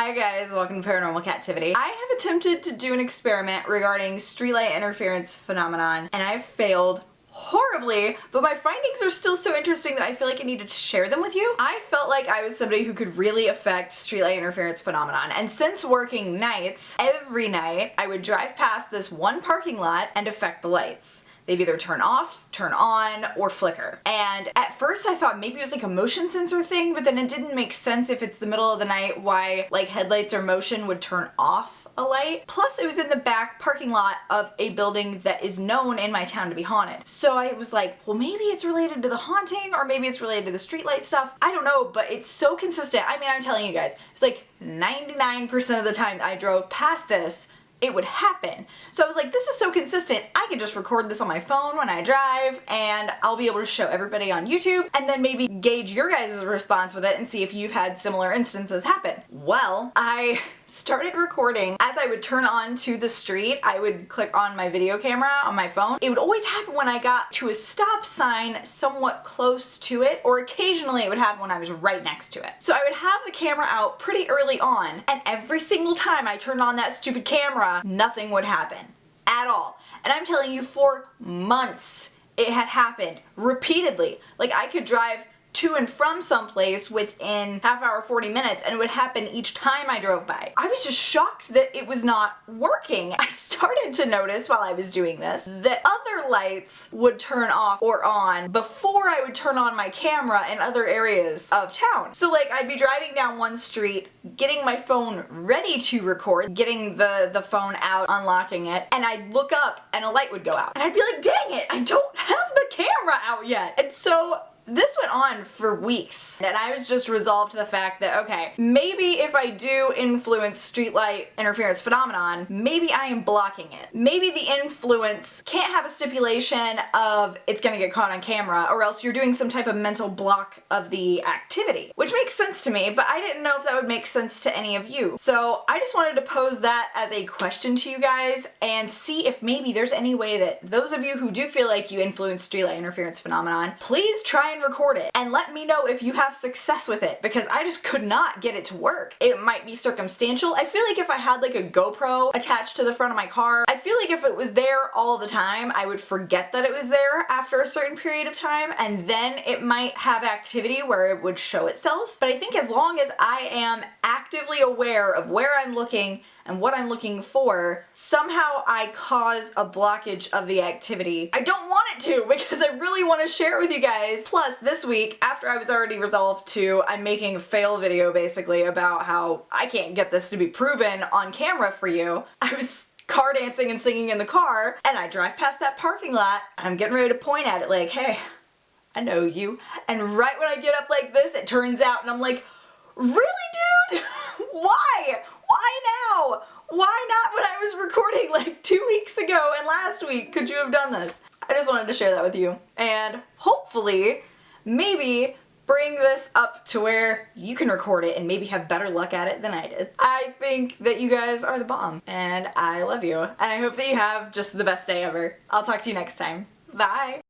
Hi guys, welcome to Paranormal Captivity. I have attempted to do an experiment regarding streetlight interference phenomenon, and I've failed horribly, but my findings are still so interesting that I feel like I needed to share them with you. I felt like I was somebody who could really affect streetlight interference phenomenon, and since working nights, every night I would drive past this one parking lot and affect the lights. They'd either turn off, turn on, or flicker. And at first I thought maybe it was like a motion sensor thing, but then it didn't make sense if it's the middle of the night why like headlights or motion would turn off a light. Plus it was in the back parking lot of a building that is known in my town to be haunted. So I was like, well maybe it's related to the haunting or maybe it's related to the streetlight stuff. I don't know, but it's so consistent. I mean, I'm telling you guys, it's like 99% of the time I drove past this, it would happen. So I was like, this is so consistent, I can just record this on my phone when I drive and I'll be able to show everybody on YouTube and then maybe gauge your guys' response with it and see if you've had similar instances happen. Well, I started recording. As I would turn on to the street, I would click on my video camera on my phone. It would always happen when I got to a stop sign somewhat close to it, or occasionally it would happen when I was right next to it. So I would have the camera out pretty early on, and every single time I turned on that stupid camera, nothing would happen at all. And I'm telling you, for months it had happened repeatedly. Like I could drive to and from someplace within half hour, 40 minutes, and it would happen each time I drove by. I was just shocked that it was not working. I started to notice while I was doing this that other lights would turn off or on before I would turn on my camera in other areas of town. So like I'd be driving down one street, getting my phone ready to record, getting the phone out, unlocking it, and I'd look up and a light would go out. And I'd be like, dang it, I don't have the camera out yet. And so this went on for weeks, and I was just resolved to the fact that, okay, maybe if I do influence streetlight interference phenomenon, maybe I am blocking it. Maybe the influence can't have a stipulation of it's gonna get caught on camera, or else you're doing some type of mental block of the activity, which makes sense to me, but I didn't know if that would make sense to any of you. So I just wanted to pose that as a question to you guys and see if maybe there's any way that those of you who do feel like you influence streetlight interference phenomenon, please try and record it and let me know if you have success with it, because I just could not get it to work. It might be circumstantial. I feel like if I had like a GoPro attached to the front of my car, I feel like if it was there all the time, I would forget that it was there after a certain period of time, and then it might have activity where it would show itself. But I think as long as I am actively aware of where I'm looking and what I'm looking for, somehow I cause a blockage of the activity. I don't want it to, because I really want to share it with you guys. Plus, this week, after I was already resolved to, I'm making a fail video basically about how I can't get this to be proven on camera for you, I was car dancing and singing in the car, and I drive past that parking lot, and I'm getting ready to point at it like, hey, I know you. And right when I get up like this, it turns out, and I'm like, really, dude? Why? Why now? Why not when I was recording like 2 weeks ago and last week? Could you have done this? I just wanted to share that with you. And hopefully, maybe bring this up to where you can record it and maybe have better luck at it than I did. I think that you guys are the bomb, and I love you. And I hope that you have just the best day ever. I'll talk to you next time. Bye!